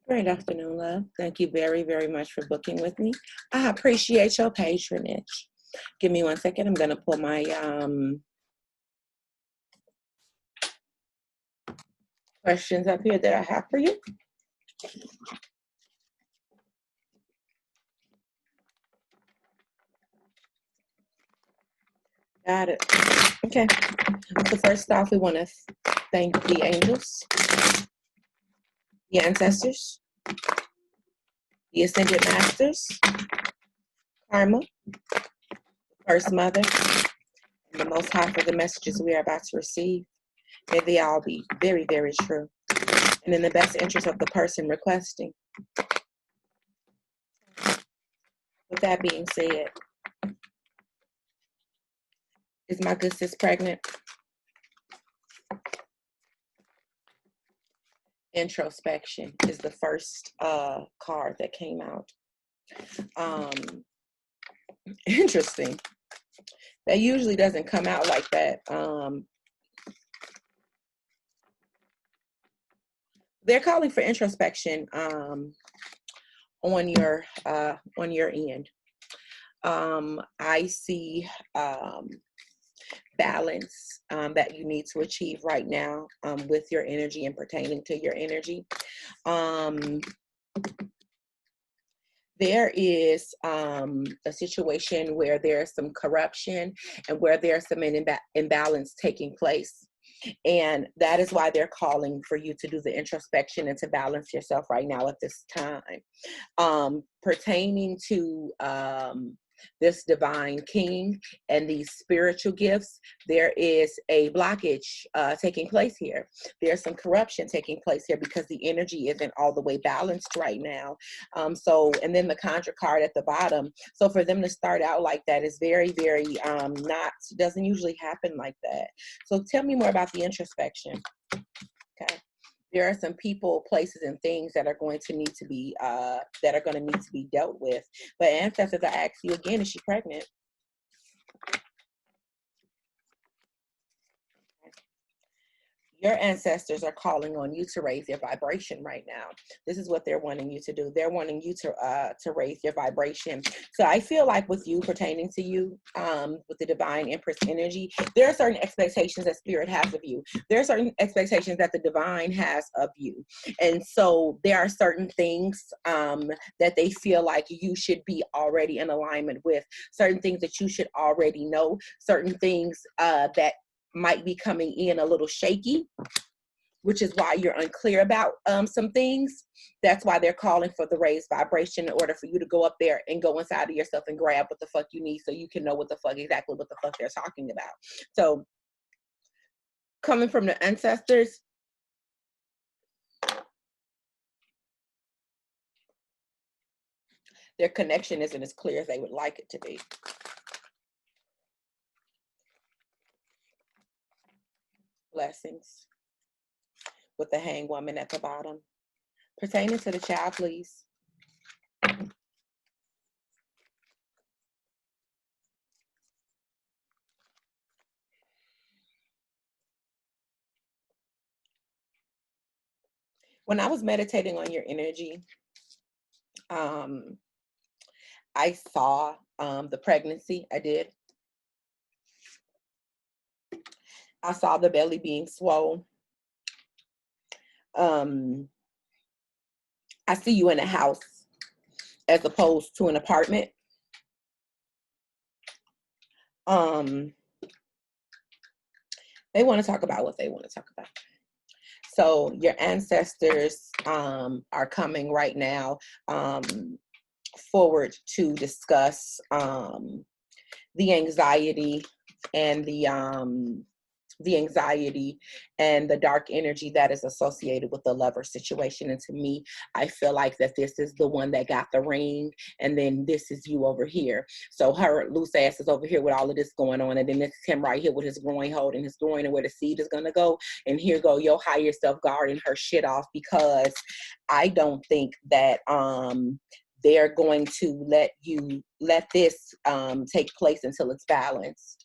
Great afternoon, love. Thank you very, very much for booking with me. I appreciate your patronage. Give me 1 second. I'm going to pull my questions up here that I have for you. Got it. Okay. So first off, we want to thank the angels, the ancestors, the ascended masters, karma, first mother, and the most high for the messages we are about to receive. May they all be very, very true and in the best interest of the person requesting. With that being said, is my good sis pregnant? Introspection is the first card that came out. Interesting. That usually doesn't come out like that. They're calling for introspection on your end. I see balance that you need to achieve right now with your energy and pertaining to your energy. There is a situation where there's some corruption and where there's some imbalance taking place. And that is why they're calling for you to do the introspection and to balance yourself right now at this time. Pertaining to this divine king and these spiritual gifts, there is a blockage taking place here. There's some corruption taking place here because the energy isn't all the way balanced right now. And then the Conjure card at the bottom. So for them to start out like that is very, very doesn't usually happen like that. So tell me more about the introspection. Okay. There are some people, places, and things that are going to need to be dealt with. But ancestors, I ask you again: is she pregnant? Your ancestors are calling on you to raise your vibration right now. This is what they're wanting you to do. They're wanting you to raise your vibration. So I feel like with you, pertaining to you, with the divine empress energy, there are certain expectations that spirit has of you. There are certain expectations that the divine has of you. And so there are certain things that they feel like you should be already in alignment with, certain things that you should already know, certain things that might be coming in a little shaky, which is why you're unclear about some things. That's why they're calling for the raised vibration in order for you to go up there and go inside of yourself and grab what the fuck you need so you can know exactly what the fuck they're talking about. So coming from the ancestors, their connection isn't as clear as they would like it to be. Blessings. With the hanged woman at the bottom. Pertaining to the child, please. When I was meditating on your energy, I saw the pregnancy. I did. I saw the belly being swollen. I see you in a house as opposed to an apartment. They want to talk about what they want to talk about. So your ancestors are coming right now forward to discuss the anxiety and the dark energy that is associated with the lover situation. And to me, I feel like that this is the one that got the ring, and then this is you over here. So her loose ass is over here with all of this going on, and then this is him right here with his groin holding his groin and where the seed is gonna go. And here go your higher self guarding her shit off, because I don't think that they're going to let this take place until it's balanced.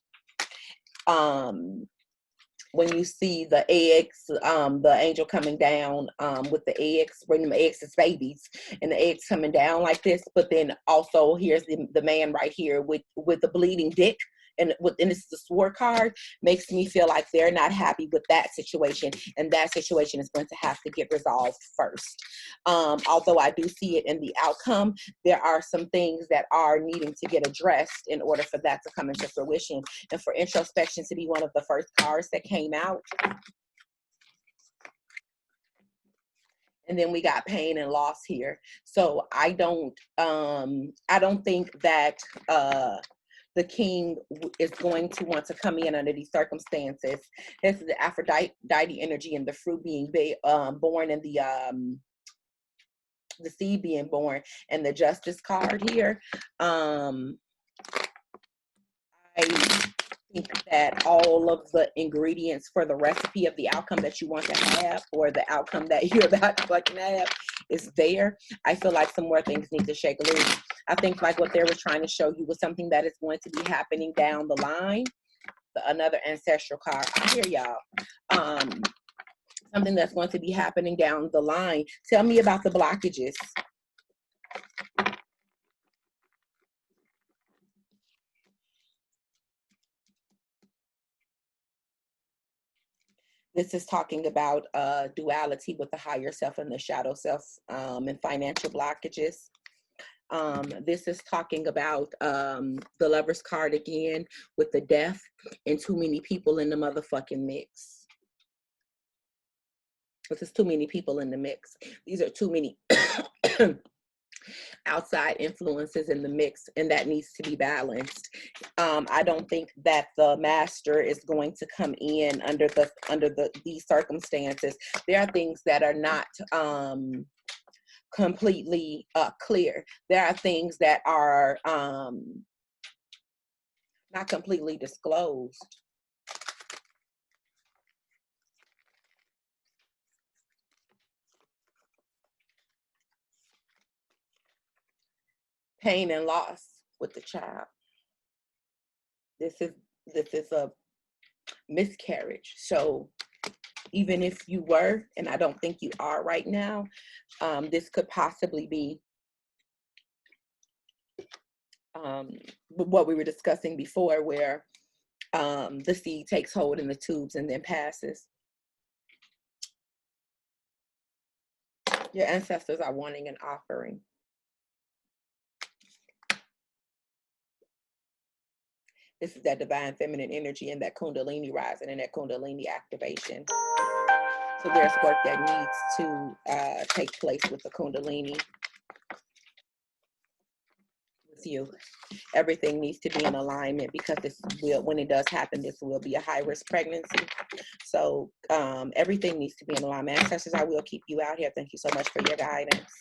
when you see the eggs, the angel coming down with the eggs, bringing the eggs as babies, and the eggs coming down like this. But then also here's the man right here with the bleeding dick. And this is the sword card, makes me feel like they're not happy with that situation, and that situation is going to have to get resolved first. Although I do see it in the outcome, there are some things that are needing to get addressed in order for that to come into fruition. And for introspection to be one of the first cards that came out. And then we got pain and loss here. So I don't think that the king is going to want to come in under these circumstances. This is the Aphrodite energy, and the fruit being born, and the seed being born, and the Justice card here. I think that all of the ingredients for the recipe of the outcome that you want to have, or the outcome that you're about to fucking have, is there. I feel like some more things need to shake loose. I think like what they were trying to show you was something that is going to be happening down the line. Another ancestral card. I hear y'all. Something that's going to be happening down the line. Tell me about the blockages. This is talking about duality with the higher self and the shadow self, and financial blockages. This is talking about the Lover's card again with the death and too many people in the motherfucking mix. This is too many people in the mix. These are too many outside influences in the mix, and that needs to be balanced. I don't think that the master is going to come in under these circumstances. There are things that are not completely clear. There are things that are not completely disclosed. Pain and loss with the child. This is a miscarriage. So even if you were, and I don't think you are right now, this could possibly be what we were discussing before, where the seed takes hold in the tubes and then passes. Your ancestors are wanting an offering. This is that divine feminine energy and that Kundalini rising and that Kundalini activation. So there's work that needs to take place with the Kundalini, with you. Everything needs to be in alignment, because when it does happen, this will be a high risk pregnancy. So everything needs to be in alignment. Ancestors, I will keep you out here. Thank you so much for your guidance,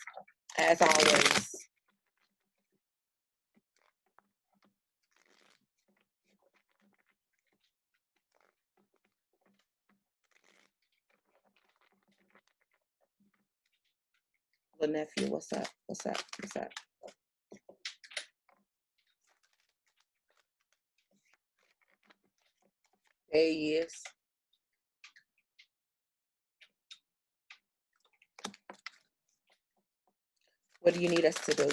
as always. The nephew, what's up? What's up? What's up? There he is. What do you need us to do?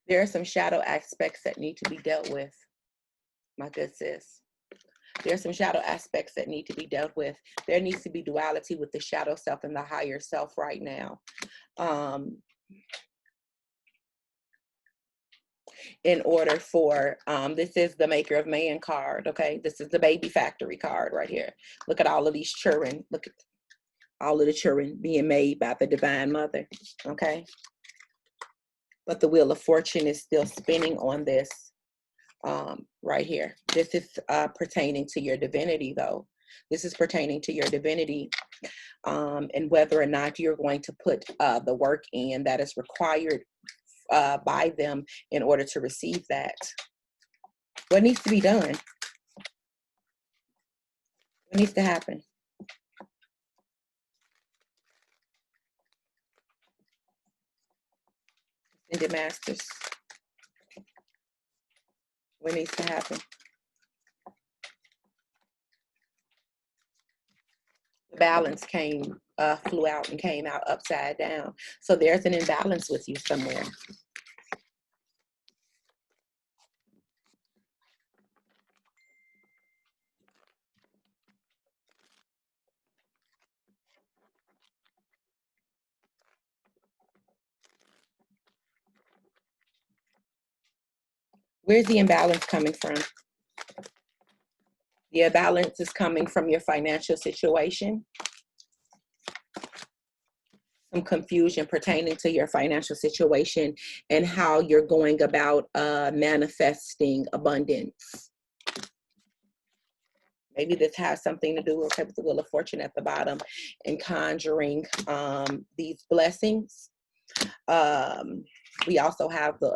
There are some shadow aspects that need to be dealt with, my good sis. There are some shadow aspects that need to be dealt with. There needs to be duality with the shadow self and the higher self right now. In order for, this is the Maker of Man card, okay? This is the Baby Factory card right here. Look at all of these children. Look at all of the children being made by the Divine Mother, okay? But the Wheel of Fortune is still spinning on this right here. This is pertaining to your divinity, though. This is pertaining to your divinity, and whether or not you're going to put the work in that is required by them in order to receive that. What needs to be done? What needs to happen? Ascended Masters. What needs to happen? The balance flew out and came out upside down. So there's an imbalance with you somewhere. Where's the imbalance coming from? The imbalance is coming from your financial situation. Some confusion pertaining to your financial situation and how you're going about manifesting abundance. Maybe this has something to do with the Wheel of Fortune at the bottom and conjuring these blessings. We also have the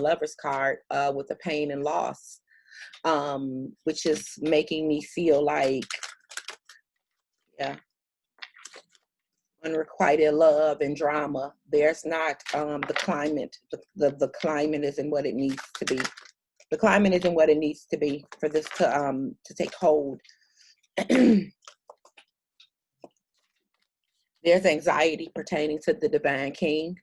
Lover's card with the pain and loss, which is making me feel like, yeah, unrequited love and drama. There's not the climate. The climate isn't what it needs to be. The climate isn't what it needs to be for this to take hold. There's anxiety pertaining to the Divine King.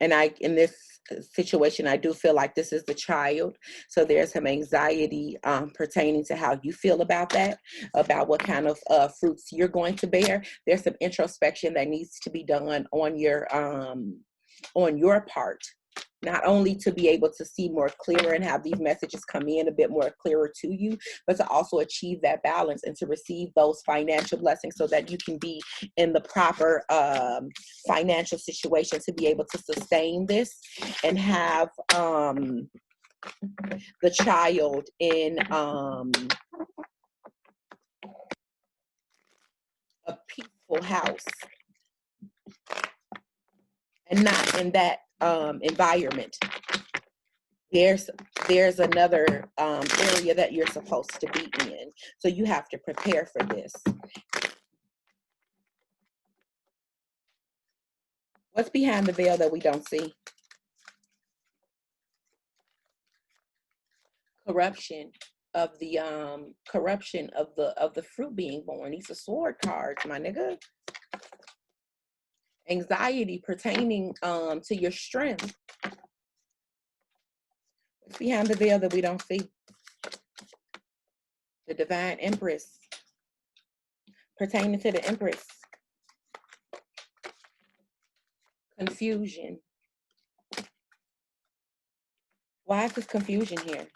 And in this situation, I do feel like this is the child. So there's some anxiety pertaining to how you feel about that, about what kind of fruits you're going to bear. There's some introspection that needs to be done on your part, not only to be able to see more clearer and have these messages come in a bit more clearer to you, but to also achieve that balance and to receive those financial blessings so that you can be in the proper financial situation to be able to sustain this and have the child in a peaceful house and not in that environment. There's another area that you're supposed to be in. So you have to prepare for this. What's behind the veil that we don't see? Corruption of the fruit being born. These are sword cards, my nigga. Anxiety pertaining to your strength. What's behind the veil that we don't see? The Divine Empress. Pertaining to the Empress. Confusion. Why is this confusion here?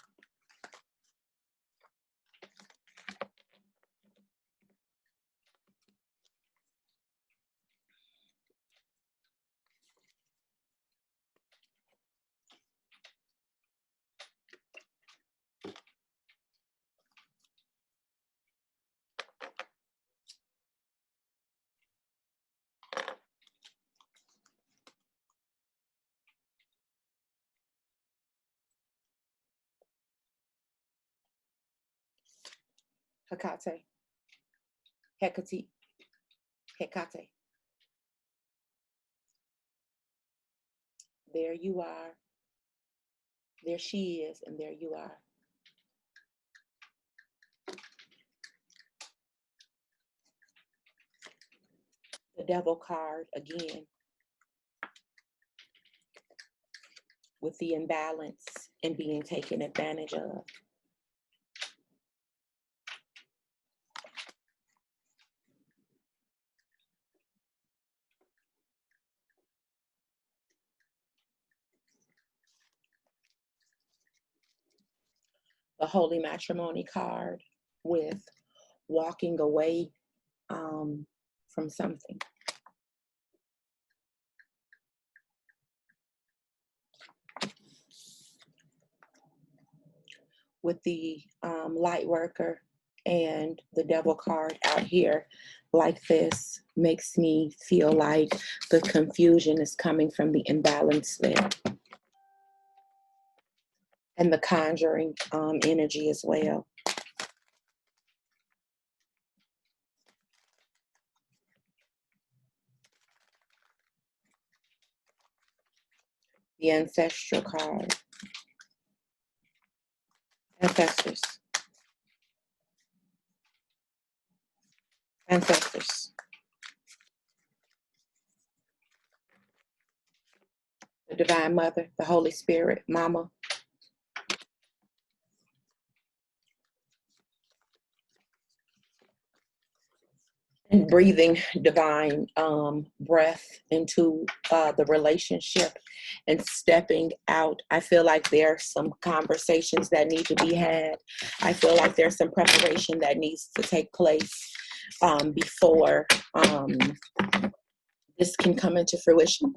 Hecate. Hecate. Hecate. There you are. There she is, and there you are. The Devil card again. With the imbalance and being taken advantage of. The Holy Matrimony card with walking away from something. With the light worker and the Devil card out here like this makes me feel like the confusion is coming from the imbalance there. And the conjuring energy as well. The ancestral card. Ancestors. Ancestors. The Divine Mother, the Holy Spirit, Mama. And breathing divine breath into the relationship and stepping out. I feel like there are some conversations that need to be had. I feel like there's some preparation that needs to take place before this can come into fruition.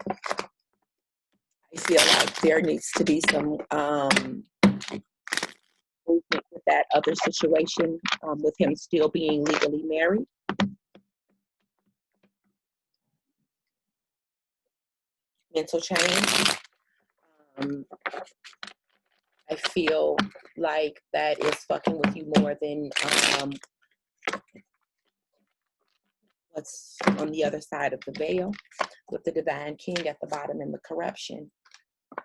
I feel like there needs to be some movement with that other situation, with him still being legally married. Mental change. I feel like that is fucking with you more than what's on the other side of the veil, with the Divine King at the bottom and the corruption.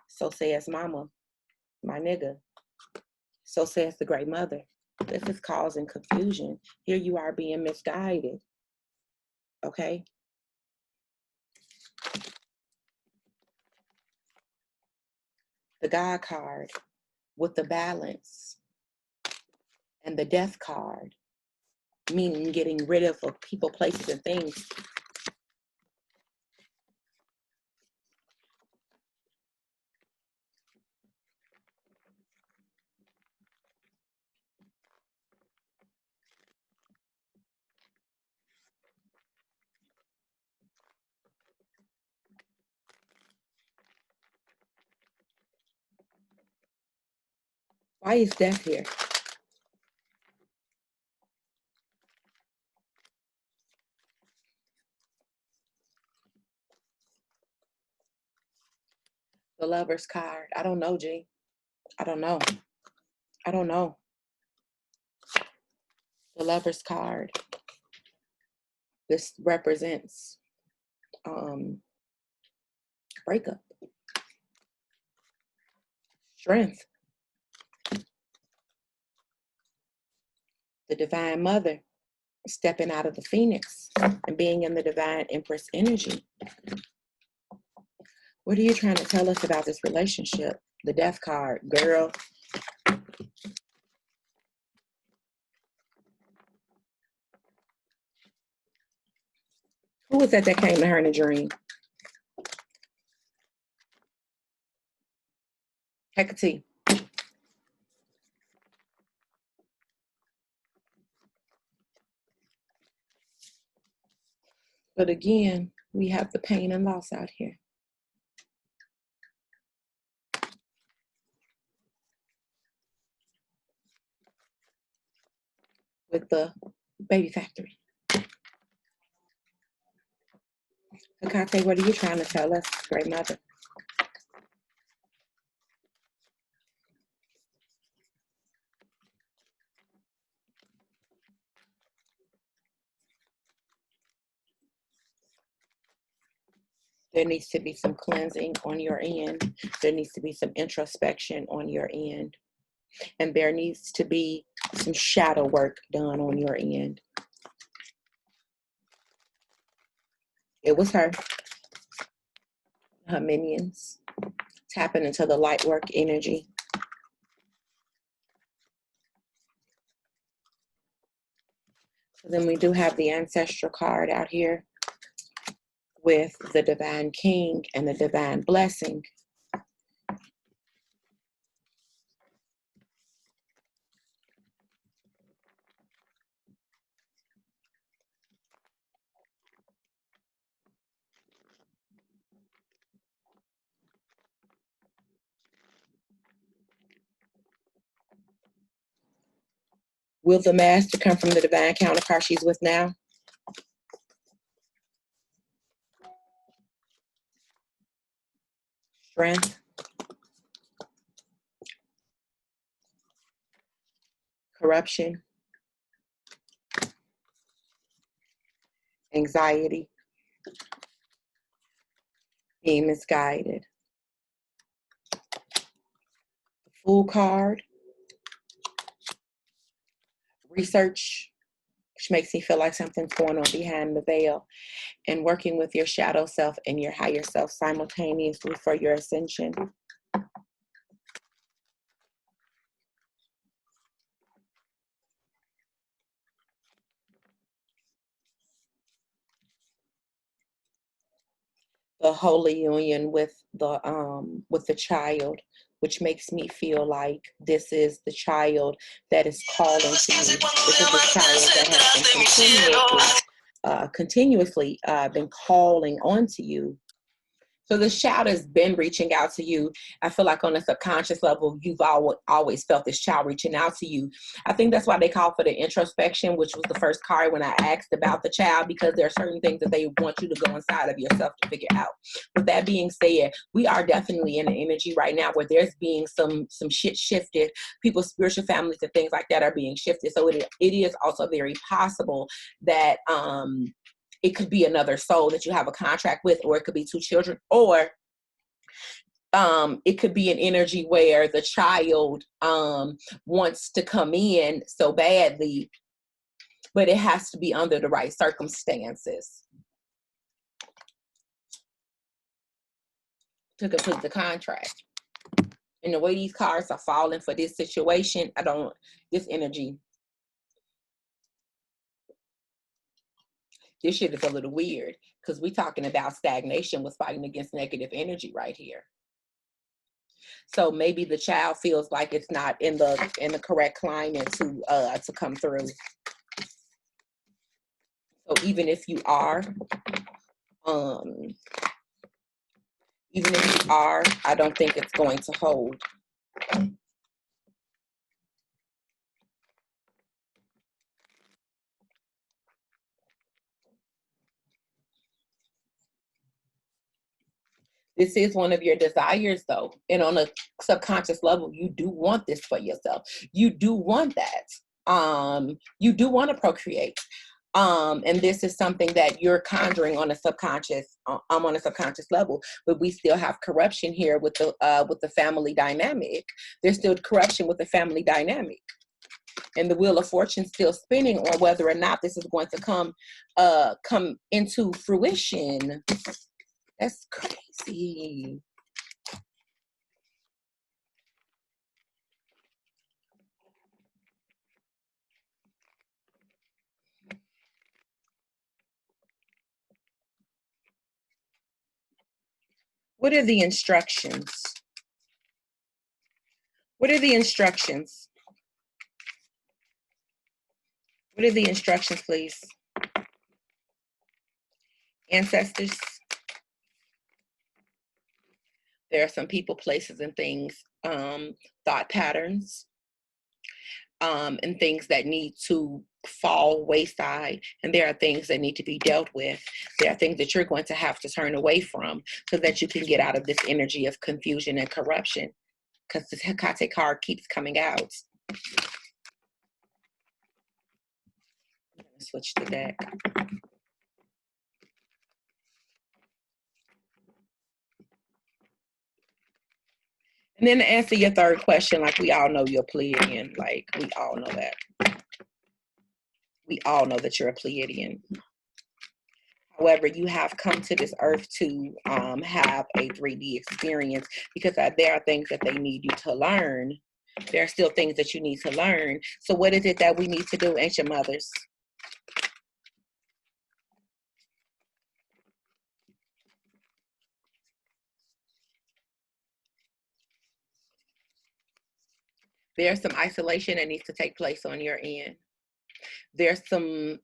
So says Mama, my nigga. So says the Great Mother. This is causing confusion. Here you are being misguided. Okay? The God card with the balance and the Death card, meaning getting rid of people, places, and things. Why is Death here? The Lover's card. I don't know, G. I don't know. I don't know. The Lover's card. This represents breakup, strength. The Divine Mother stepping out of the Phoenix and being in the Divine Empress energy. What are you trying to tell us about this relationship? The Death card, girl. Who was that came to her in a dream? Hecate. But again, we have the pain and loss out here. With the baby factory. Hecate, what are you trying to tell us, Great Mother? There needs to be some cleansing on your end. There needs to be some introspection on your end. And there needs to be some shadow work done on your end. It was her minions, tapping into the light work energy. So then we do have the ancestral card out here with the Divine King and the Divine Blessing. Will the Master come from the Divine counterpart she's with now? Strength. Corruption. Anxiety. Being misguided. Fool card, research, which makes me feel like something's going on behind the veil, and working with your shadow self and your higher self simultaneously for your ascension. The holy union with the child, which makes me feel like this is the child that is calling to you. This is the child that has been continuously been calling onto you. So this child has been reaching out to you. I feel like on a subconscious level, you've always felt this child reaching out to you. I think that's why they call for the introspection, which was the first card when I asked about the child, because there are certain things that they want you to go inside of yourself to figure out. With that being said, we are definitely in an energy right now where there's being some shit shifted. People's spiritual families and things like that are being shifted. So it is also very possible that it could be another soul that you have a contract with, or it could be two children, or it could be an energy where the child wants to come in so badly, but it has to be under the right circumstances to complete the contract. And the way these cards are falling for this situation, this energy, this shit is a little weird, because we're talking about stagnation with fighting against negative energy right here. So maybe the child feels like it's not in the correct climate to come through. So even if you are, I don't think it's going to hold. This is one of your desires, though. And on a subconscious level, you do want this for yourself. You do want that. You do want to procreate. And this is something that you're conjuring on a subconscious, on a subconscious level. But we still have corruption here with the family dynamic. There's still corruption with the family dynamic. And the wheel of fortune still spinning on whether or not this is going to come into fruition. That's crazy. What are the instructions? What are the instructions? What are the instructions, please? Ancestors. There are some people, places, and things, thought patterns, and things that need to fall wayside. And there are things that need to be dealt with. There are things that you're going to have to turn away from so that you can get out of this energy of confusion and corruption, because the Hecate card keeps coming out. I'm going to switch the deck. And then to answer your third question, like, we all know you're Pleiadian. Like, we all know that. We all know that you're a Pleiadian. However, you have come to this earth to have a 3D experience, because there are things that they need you to learn. There are still things that you need to learn. So what is it that we need to do, ancient mothers? There's some isolation that needs to take place on your end. There's some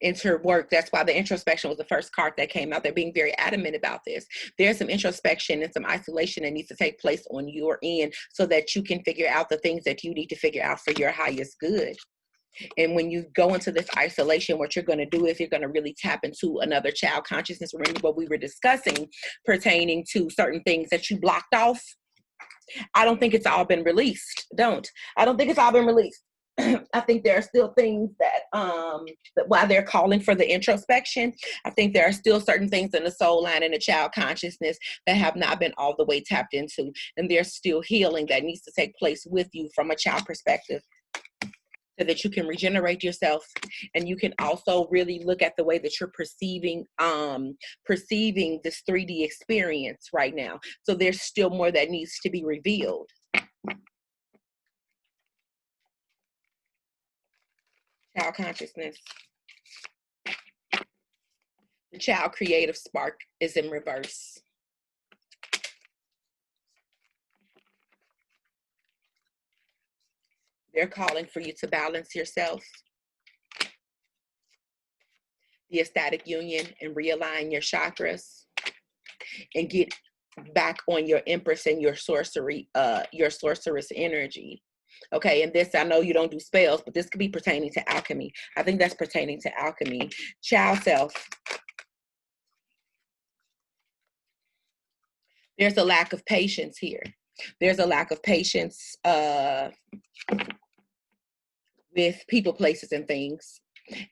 work. That's why the introspection was the first card that came out. They're being very adamant about this. There's some introspection and some isolation that needs to take place on your end so that you can figure out the things that you need to figure out for your highest good. And when you go into this isolation, what you're going to do is you're going to really tap into another child consciousness. Remember what we were discussing pertaining to certain things that you blocked off? I don't think it's all been released. I don't think it's all been released. I think there are still things that while they're calling for the introspection, I think there are still certain things in the soul line and the child consciousness that have not been all the way tapped into. And there's still healing that needs to take place with you from a child perspective, so that you can regenerate yourself, and you can also really look at the way that you're perceiving this 3D experience right now. So there's still more that needs to be revealed. Child consciousness. The child creative spark is in reverse. They're calling for you to balance yourself, the ecstatic union, and realign your chakras and get back on your empress and your sorceress energy. Okay, and this, I know you don't do spells, but this could be pertaining to alchemy. I think that's pertaining to alchemy. Child self. There's a lack of patience here. There's a lack of patience with people, places, and things.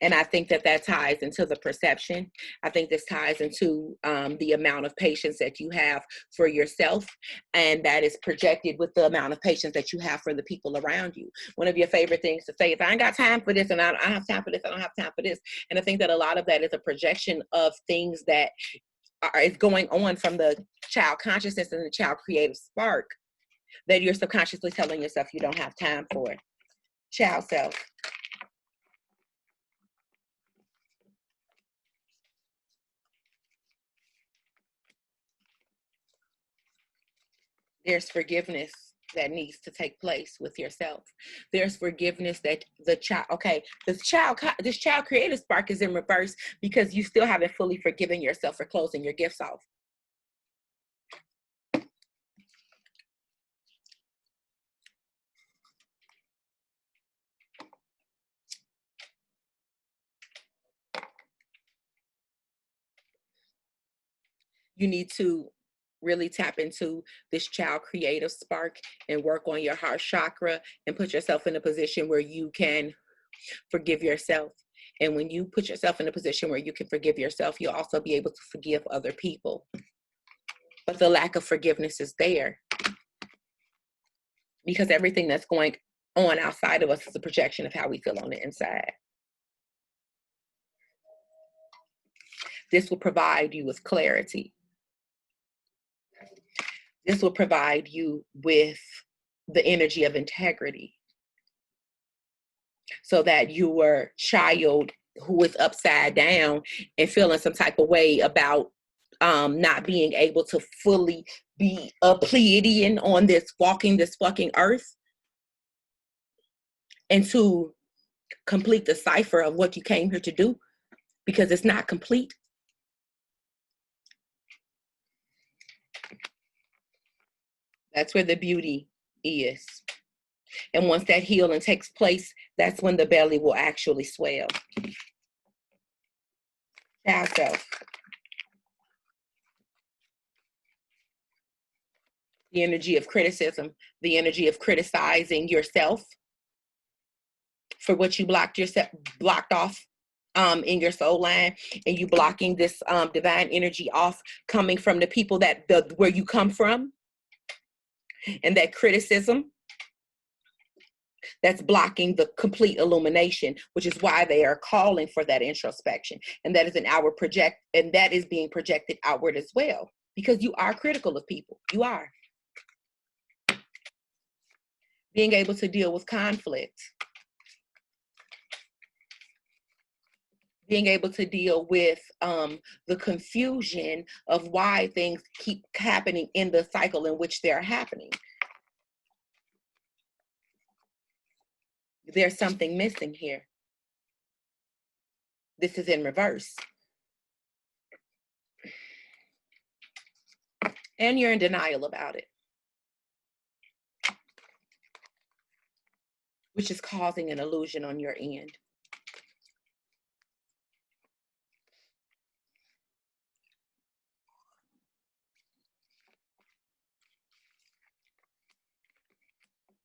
And I think that ties into the perception. I think this ties into the amount of patience that you have for yourself, and that is projected with the amount of patience that you have for the people around you. One of your favorite things to say is, I ain't got time for this, and I don't have time for this, I don't have time for this. And I think that a lot of that is a projection of things that is going on from the child consciousness and the child creative spark that you're subconsciously telling yourself you don't have time for it. Child self. There's forgiveness that needs to take place with yourself. There's forgiveness that the child, okay, this child creative spark is in reverse because you still haven't fully forgiven yourself for closing your gifts off. You need to really tap into this child creative spark and work on your heart chakra and put yourself in a position where you can forgive yourself. And when you put yourself in a position where you can forgive yourself, you'll also be able to forgive other people. But the lack of forgiveness is there because everything that's going on outside of us is a projection of how we feel on the inside. This will provide you with clarity. This will provide you with the energy of integrity, so that your child who is upside down and feeling some type of way about not being able to fully be a Pleiadian on this fucking earth, and to complete the cipher of what you came here to do, because it's not complete. That's where the beauty is. And once that healing takes place, that's when the belly will actually swell. Child self. The energy of criticism, the energy of criticizing yourself for what you blocked off in your soul line, and you blocking this divine energy off coming from the people where you come from, and that criticism that's blocking the complete illumination, which is why they are calling for that introspection. And that is and that is being projected outward as well, because you are critical of people. You are. Being able to deal with conflict. Being able to deal with the confusion of why things keep happening in the cycle in which they're happening. There's something missing here. This is in reverse. And you're in denial about it, which is causing an illusion on your end.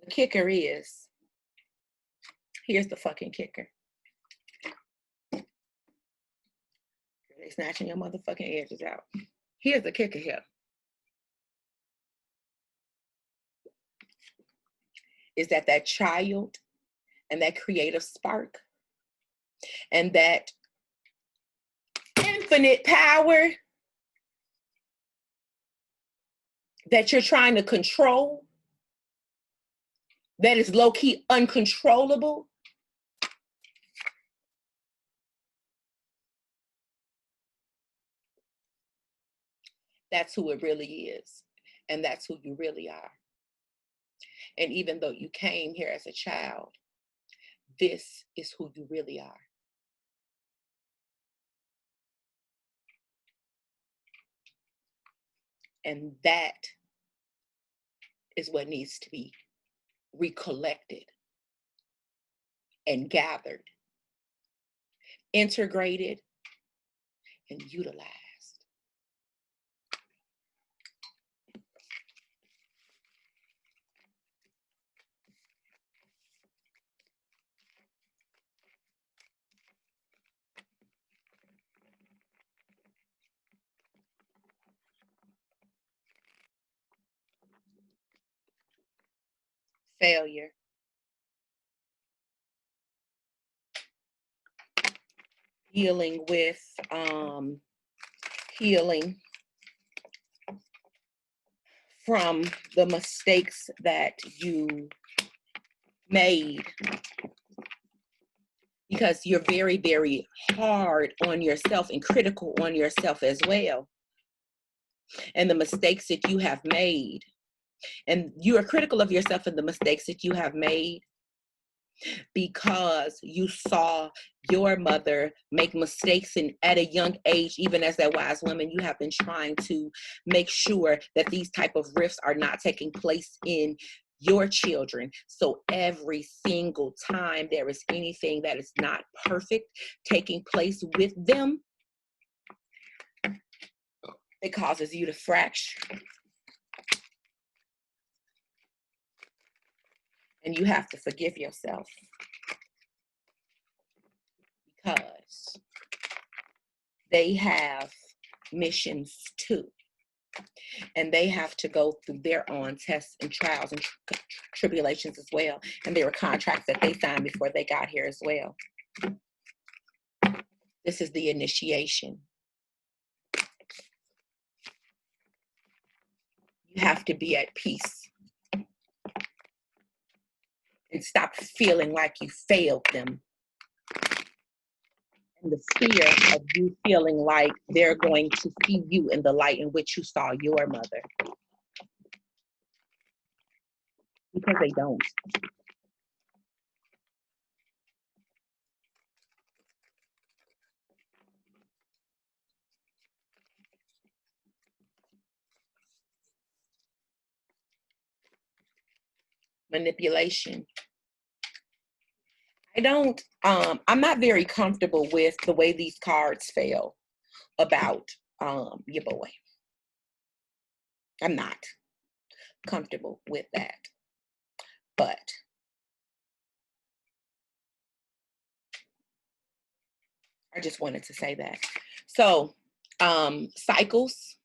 The kicker is Here's the fucking kicker. They snatching your motherfucking edges out. Here's the kicker here. Is that child and that creative spark and that infinite power that you're trying to control, that is low-key uncontrollable, that's who it really is. And that's who you really are. And even though you came here as a child, this is who you really are. And that is what needs to be recollected and gathered, integrated, and utilized. Failure. Dealing with healing from the mistakes that you made, because you're very, very hard on yourself and critical on yourself as well. And the mistakes that you have made, and you are critical of yourself and the mistakes that you have made because you saw your mother make mistakes, and at a young age, even as that wise woman, you have been trying to make sure that these type of rifts are not taking place in your children. So every single time there is anything that is not perfect taking place with them, it causes you to fracture. And you have to forgive yourself, because they have missions too. And they have to go through their own tests and trials and tribulations as well. And there were contracts that they signed before they got here as well. This is the initiation. You have to be at peace and stop feeling like you failed them. And the fear of you feeling like they're going to see you in the light in which you saw your mother. Because they don't. Manipulation. I'm not very comfortable with the way these cards fell about your boy. I'm not comfortable with that. But I just wanted to say that. So cycles,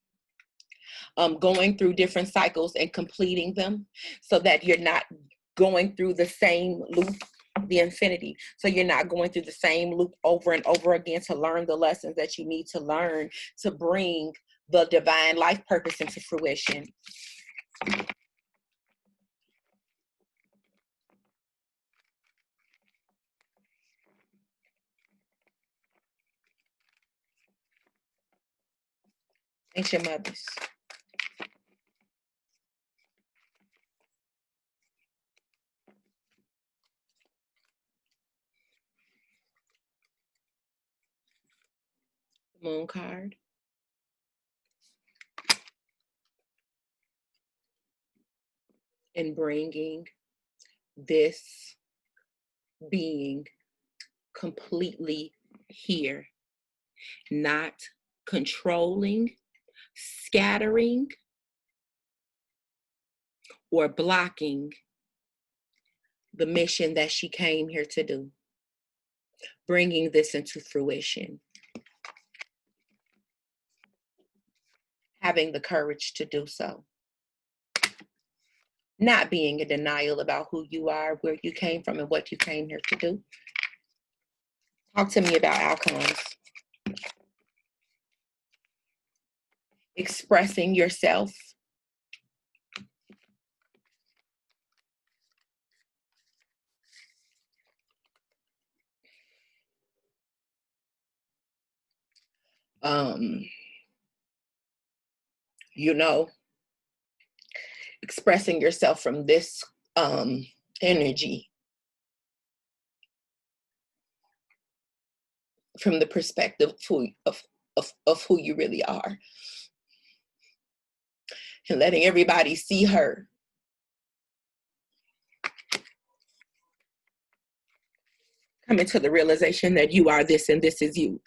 going through different cycles and completing them so that you're not going through the same loop, the infinity. So you're not going through the same loop over and over again to learn the lessons that you need to learn to bring the divine life purpose into fruition. Ancient mothers. Moon card. And bringing this being completely here, not controlling, scattering, or blocking the mission that she came here to do, bringing this into fruition, having the courage to do so, not being in denial about who you are, where you came from, and what you came here to do. Talk to me about outcomes. Expressing yourself. Um, you know, expressing yourself from this energy, from the perspective of who you really are, and letting everybody see her. Coming to the realization that you are this and this is you.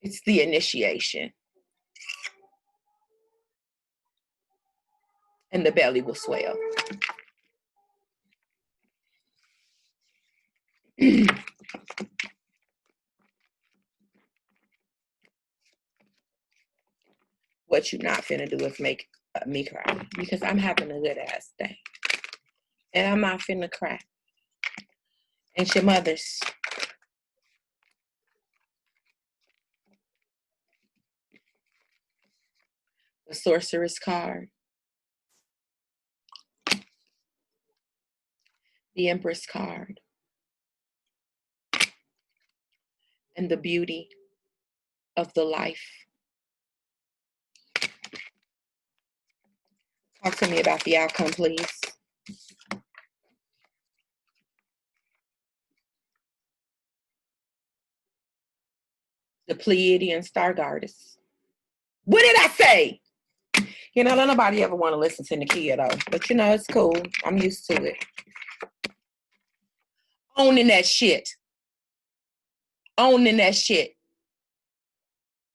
It's the initiation. And the belly will swell. What you not finna do is make me cry, because I'm having a good ass day. And I'm not finna cry. And your mother's. The sorceress card. The empress card. And the beauty of the life. Talk to me about the outcome, please. The Pleiadian star goddess. What did I say? You know, nobody ever want to listen to Nakia though. But you know, it's cool. I'm used to it. Owning that shit. Owning that shit.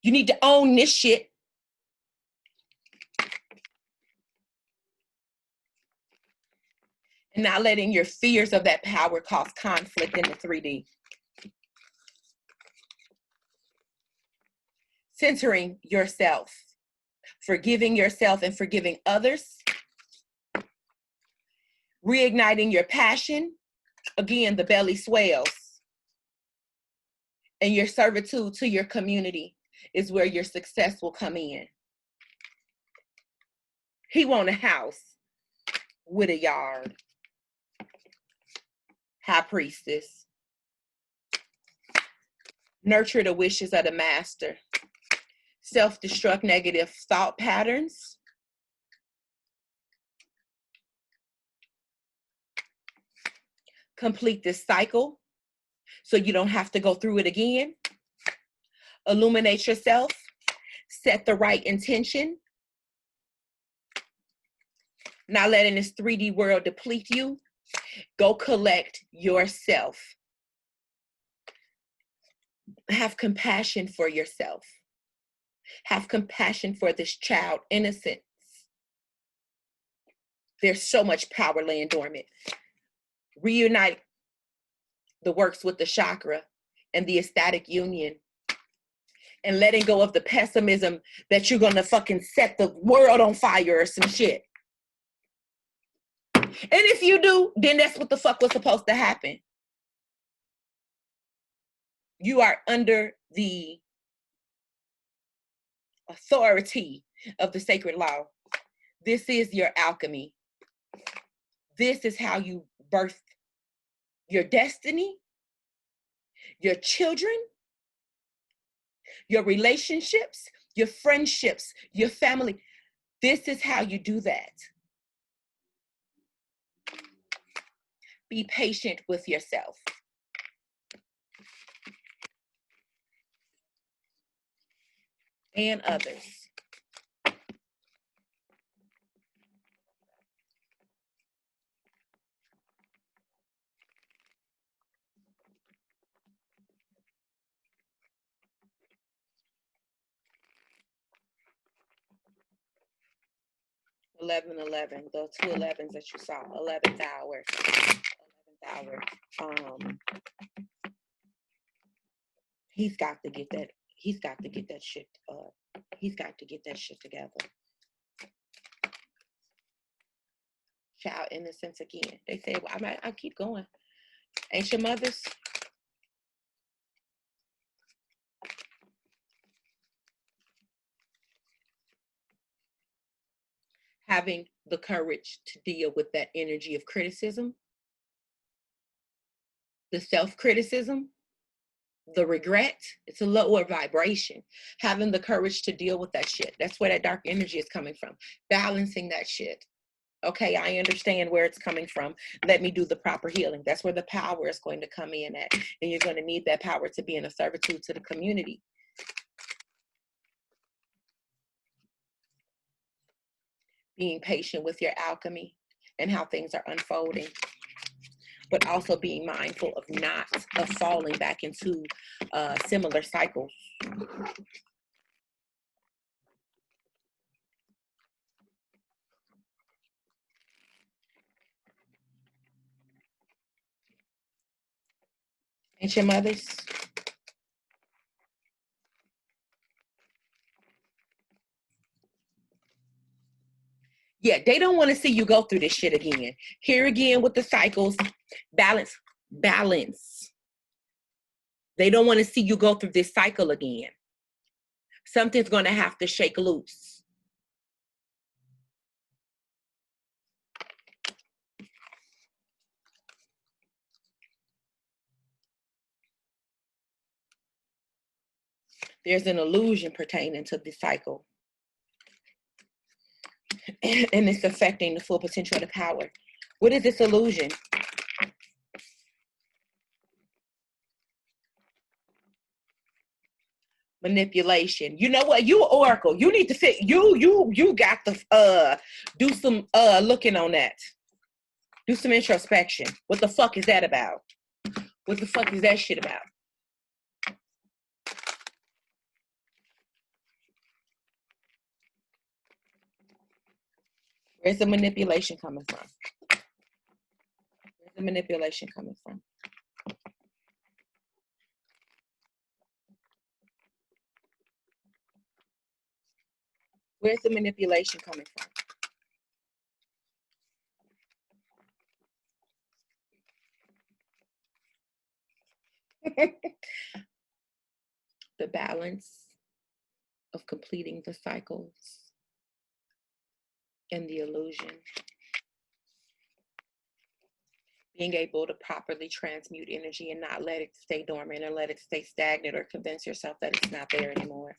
You need to own this shit. And not letting your fears of that power cause conflict in the 3D. Centering yourself. Forgiving yourself and forgiving others. Reigniting your passion. Again, the belly swells. And your servitude to your community is where your success will come in. He want a house with a yard. High priestess. Nurture the wishes of the master. Self-destruct negative thought patterns. Complete this cycle so you don't have to go through it again. Illuminate yourself. Set the right intention. Not letting this 3D world deplete you. Go collect yourself. Have compassion for yourself. Have compassion for this child, innocence. There's so much power laying dormant. Reunite the works with the chakra and the ecstatic union. And letting go of the pessimism that you're gonna fucking set the world on fire or some shit. And if you do, then that's what the fuck was supposed to happen. You are under the authority of the sacred law. This is your alchemy. This is how you birth your destiny, your children, your relationships, your friendships, your family. This is how you do that. Be patient with yourself. And others. 11:11, the two 11s that you saw, 11th hour, 11th hour. He's got to get that. He's got to get that shit. He's got to get that shit together. Child innocence again. They say, well, I keep going. Ancient mothers. Having the courage to deal with that energy of criticism, the self-criticism, the regret. It's a lower vibration. Having the courage to deal with that shit. That's where that dark energy is coming from. Balancing that shit. Okay, I understand where it's coming from. Let me do the proper healing. That's where the power is going to come in at. And you're going to need that power to be in a servitude to the community. Being patient with your alchemy and how things are unfolding, but also being mindful of falling back into similar cycles. Ancient mothers. Yeah, they don't want to see you go through this shit again. Here again with the cycles, balance. They don't want to see you go through this cycle again. Something's going to have to shake loose. There's an illusion pertaining to this cycle. And it's affecting the full potential of the power. What is this illusion? Manipulation. You know what? You oracle. You need to fit. You got to do some looking on that. Do some introspection. What the fuck is that about? What the fuck is that shit about? Where's the manipulation coming from? Where's the manipulation coming from? Where's the manipulation coming from? The balance of completing the cycles and the illusion. Being able to properly transmute energy and not let it stay dormant or let it stay stagnant or convince yourself that it's not there anymore.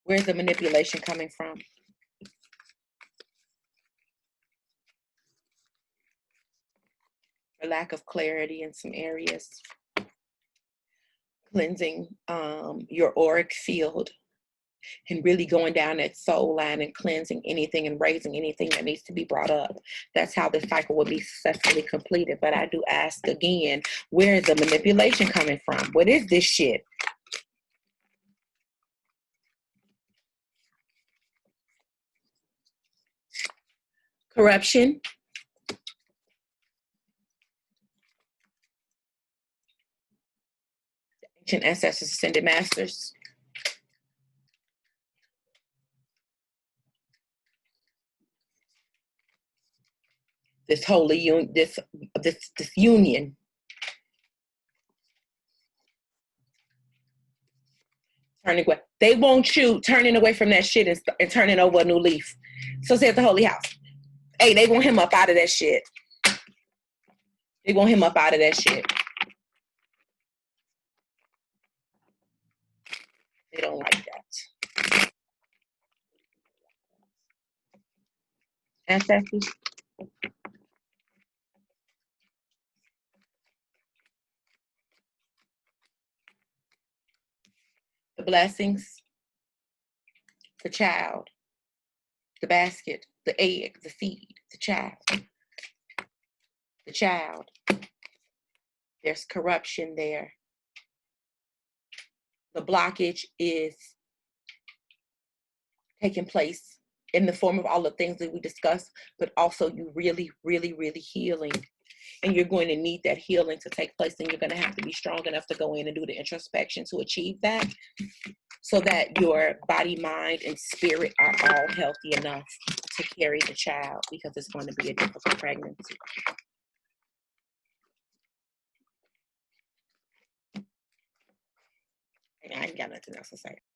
Where's the manipulation coming from? A lack of clarity in some areas. Cleansing your auric field and really going down that soul line and cleansing anything and raising anything that needs to be brought up. That's how the cycle will be successfully completed. But I do ask again, where is the manipulation coming from? What is this shit? Corruption. Ancient ancestors, ascended masters. This holy union, this union. Turning away. They want you turning away from that shit and turning over a new leaf. So said the Holy House. Hey, they want him up out of that shit. They want him up out of that shit. They don't like that. Ancestors. The blessings. The child. The basket. The egg. The seed. The child. The child. There's corruption there. The blockage is taking place in the form of all the things that we discussed, but also you really, really, really healing. And you're going to need that healing to take place, and you're going to have to be strong enough to go in and do the introspection to achieve that, so that your body, mind, and spirit are all healthy enough to carry the child, because it's going to be a difficult pregnancy. I ain't got nothing else to say.